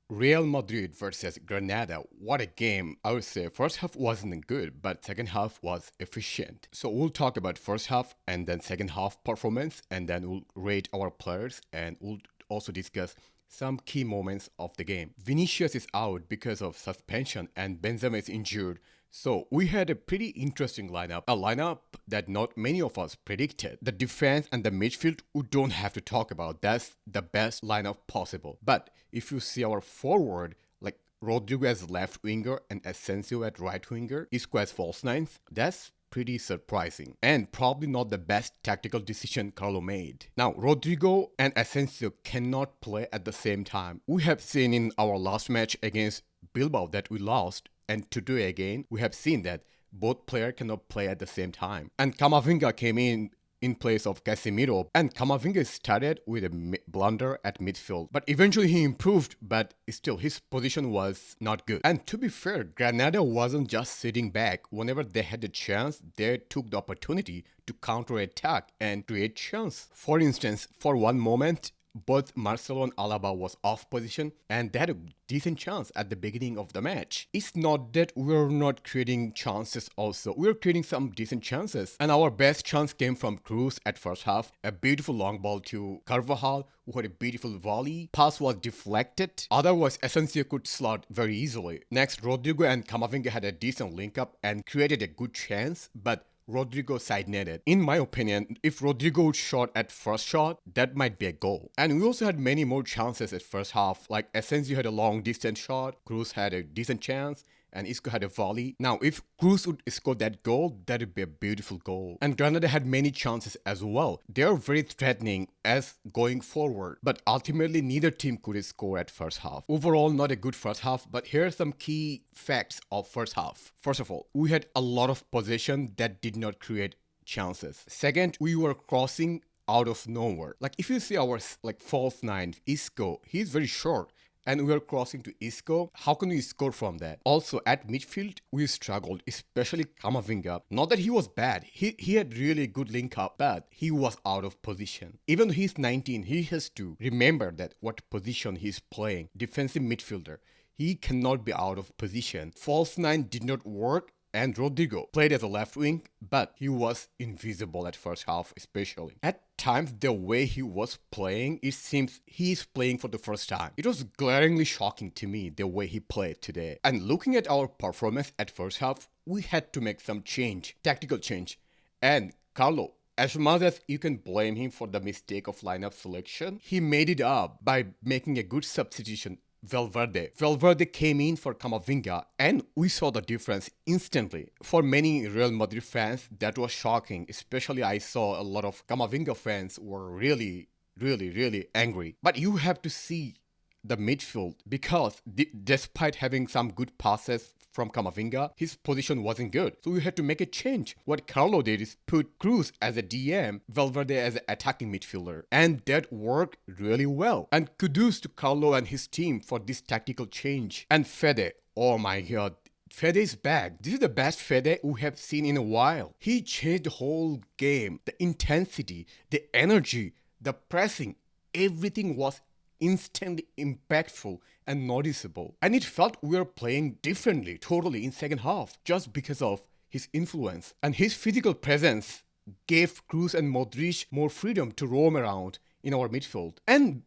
Real Madrid versus Granada. What a game. I would say first half wasn't good, but second half was efficient. So we'll talk about first half and then second half performance, and then we'll rate our players, and we'll also discuss some key moments of the game. Vinicius is out because of suspension and Benzema is injured. So we had a pretty interesting lineup, a lineup that not many of us predicted. The defense and the midfield we don't have to talk about. That's the best lineup possible. But if you see our forward, like Rodrigo as left winger and Asensio at right winger, Isco as false ninth, that's pretty surprising and probably not the best tactical decision Carlo made. Now, Rodrigo and Asensio cannot play at the same time. We have seen in our last match against Bilbao that we lost, and today again we have seen that both players cannot play at the same time. And Camavinga came in place of Casemiro, and Camavinga started with a blunder at midfield. But eventually he improved, but still his position was not good. And to be fair, Granada wasn't just sitting back. Whenever they had a chance, they took the opportunity to counter-attack and create chance. For instance, for one moment, both Marcelo and Alaba was off position and they had a decent chance at the beginning of the match. It's not that we're not creating chances also. We're creating some decent chances. And our best chance came from Cruz at first half. A beautiful long ball to Carvajal, who had a beautiful volley. Pass was deflected. Otherwise, Asensio could slot very easily. Next, Rodrigo and Camavinga had a decent link up and created a good chance, but Rodrigo side-netted. In my opinion, if Rodrigo shot at first shot, that might be a goal. And we also had many more chances at first half, like Asensio had a long distance shot, Cruz had a decent chance, and Isco had a volley. Now, if Cruz would score that goal, that would be a beautiful goal. And Granada had many chances as well. They are very threatening as going forward, but ultimately neither team could score at first half. Overall, not a good first half, but here are some key facts of first half. First of all, we had a lot of possession that did not create chances. Second, we were crossing out of nowhere. Like if you see our false nine, Isco, he's very short. And we are crossing to Isco. How can we score from that? Also, at midfield, we struggled, especially Camavinga. Not that he was bad. He had really good link up, but he was out of position. Even though he's 19, he has to remember that what position he's playing. Defensive midfielder. He cannot be out of position. False nine did not work. And Rodrigo played as a left wing, but he was invisible at first half especially. At times, the way he was playing, it seems he's playing for the first time. It was glaringly shocking to me the way he played today. And looking at our performance at first half, we had to make some change, tactical change. And Carlo, as much as you can blame him for the mistake of lineup selection, he made it up by making a good substitution. Valverde came in for Camavinga and we saw the difference instantly. For many Real Madrid fans, that was shocking. Especially I saw a lot of Camavinga fans were really angry. But you have to see the midfield because despite having some good passes from Camavinga, his position wasn't good. So we had to make a change. What Carlo did is put Cruz as a DM, Valverde as an attacking midfielder. And that worked really well. And kudos to Carlo and his team for this tactical change. And Fede, oh my god. Fede is back. This is the best Fede we have seen in a while. He changed the whole game. The intensity, the energy, the pressing, everything was instantly impactful and noticeable. And it felt we were playing differently, totally in second half, just because of his influence. And his physical presence gave Cruz and Modric more freedom to roam around in our midfield. And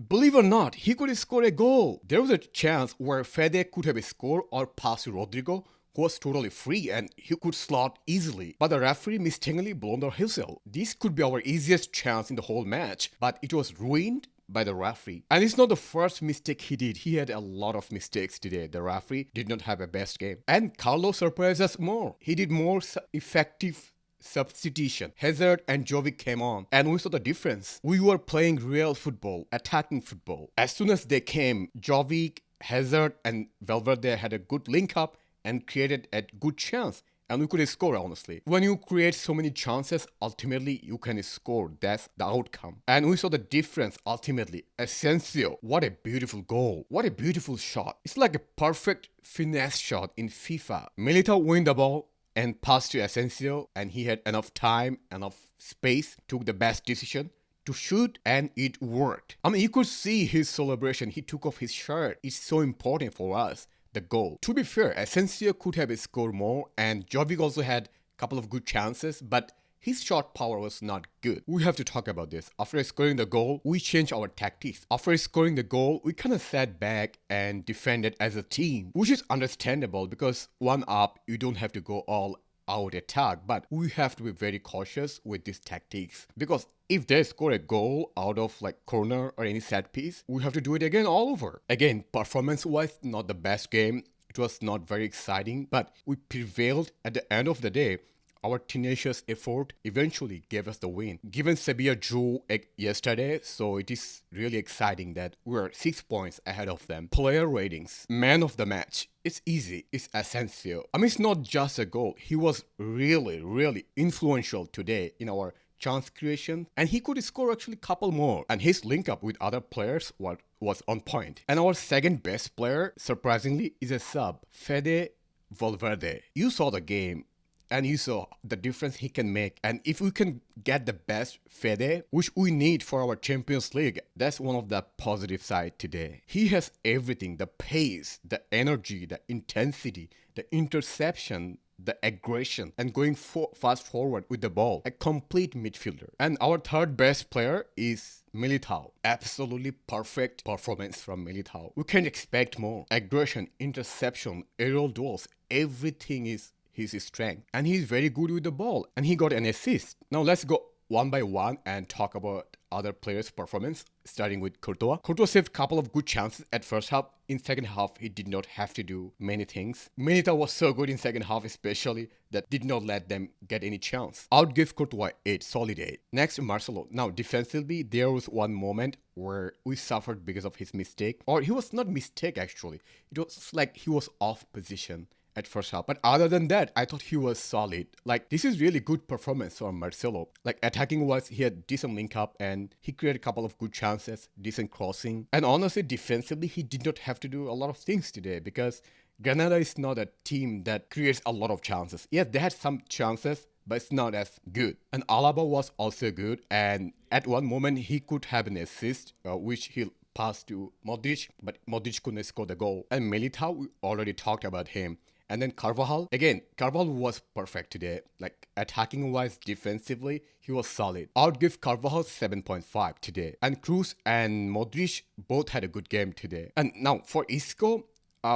believe it or not, he could score a goal. There was a chance where Fede could have scored or passed to Rodrigo, who was totally free and he could slot easily. But the referee mistakenly blown our whistle. This could be our easiest chance in the whole match, but it was ruined by the referee. And it's not the first mistake he did. He had a lot of mistakes today. The referee did not have a best game. And Carlo surprised us more. He did more effective substitution. Hazard and Jovic came on and we saw the difference. We were playing real football, attacking football. As soon as they came, Jovic, Hazard and Valverde had a good link up and created a good chance. And we could score, honestly. When you create so many chances, ultimately you can score. That's the outcome. And we saw the difference ultimately. Asensio, what a beautiful goal. What a beautiful shot. It's like a perfect finesse shot in FIFA. Militao won the ball and passed to Asensio, and he had enough time, enough space, took the best decision to shoot, and it worked. I mean, you could see his celebration. He took off his shirt. It's so important for us, the goal. To be fair, Asensio could have scored more, and Jovic also had a couple of good chances, but his shot power was not good. We have to talk about this. After scoring the goal, we changed our tactics. After scoring the goal, we kind of sat back and defended as a team, which is understandable because one up, you don't have to go all out attack, but we have to be very cautious with these tactics because if they score a goal out of like corner or any set piece, we have to do it again all over. Again, performance wise, not the best game. It was not very exciting, but we prevailed at the end of the day. Our tenacious effort eventually gave us the win. Given Sevilla drew yesterday, so it is really exciting that we're 6 points ahead of them. Player ratings. Man of the match. It's easy. It's Asensio. I mean, it's not just a goal. He was really influential today in our chance creation, and he could score actually a couple more. And his link up with other players was on point. And our second best player, surprisingly, is a sub, Fede Valverde. You saw the game. And you saw the difference he can make. And if we can get the best Fede, which we need for our Champions League, that's one of the positive side today. He has everything, the pace, the energy, the intensity, the interception, the aggression, and going fast forward with the ball. A complete midfielder. And our third best player is Militao. Absolutely perfect performance from Militao. We can't expect more. Aggression, interception, aerial duels, everything is his strength, and he's very good with the ball, and he got an assist. Now let's go one by one and talk about other players' performance, starting with Courtois. Courtois saved a couple of good chances at first half. In second half, he did not have to do many things. Militao was so good in second half, especially, that did not let them get any chance. I would give Courtois 8, solid 8. Next, Marcelo. Now, defensively, there was one moment where we suffered because of his mistake, or he was not mistake actually. It was like he was off position at first half. But other than that, I thought he was solid. Like, this is really good performance from Marcelo. Like, attacking wise, he had decent link up and he created a couple of good chances, decent crossing. And honestly, defensively, he did not have to do a lot of things today because Granada is not a team that creates a lot of chances. Yes, they had some chances, but it's not as good. And Alaba was also good, and at one moment, he could have an assist, which he passed to Modric, but Modric couldn't score the goal. And Militao, we already talked about him. And then Carvajal, again, Carvajal was perfect today. Like, attacking wise, defensively, he was solid. I would give Carvajal 7.5 today. And Cruz and Modric both had a good game today. And now for Isco,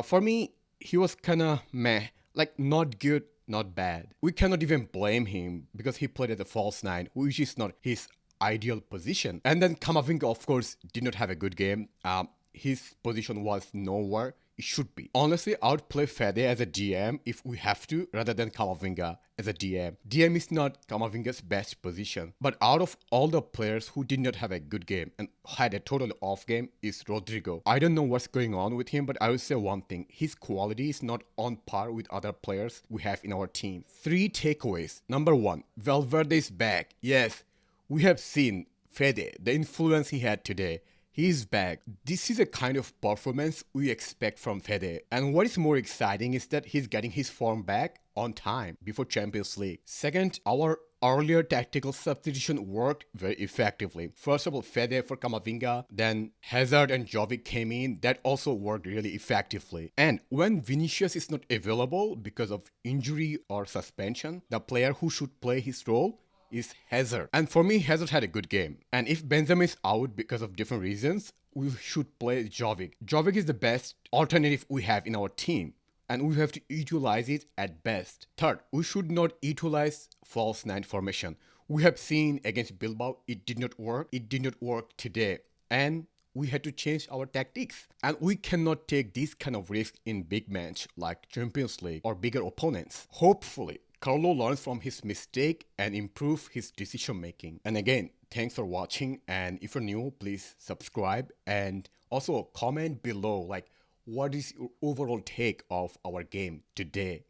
for me, he was kinda meh. Like, not good, not bad. We cannot even blame him because he played at the false nine, which is not his ideal position. And then Camavinga, of course, did not have a good game. His position was nowhere it should be. Honestly, I would play Fede as a DM if we have to, rather than Camavinga as a DM. DM is not Camavinga's best position. But out of all the players who did not have a good game and had a total off game is Rodrigo. I don't know what's going on with him, but I will say one thing. His quality is not on par with other players we have in our team. 3 takeaways. Number 1, Valverde is back. Yes, we have seen Fede, the influence he had today. He's back. This is a kind of performance we expect from Fede. And what is more exciting is that he's getting his form back on time before Champions League. Second, our earlier tactical substitution worked very effectively. First of all, Fede for Camavinga, then Hazard and Jovic came in. That also worked really effectively. And when Vinicius is not available because of injury or suspension, the player who should play his role is Hazard. And for me, Hazard had a good game. And if Benzema is out because of different reasons, we should play Jovic. Jovic is the best alternative we have in our team, and we have to utilize it at best. Third, we should not utilize false nine formation. We have seen against Bilbao, it did not work. It did not work today. And we had to change our tactics. And we cannot take this kind of risk in big match like Champions League or bigger opponents. Hopefully, Carlo learns from his mistake and improve his decision making. And again, thanks for watching, and if you're new, please subscribe and also comment below like what is your overall take of our game today.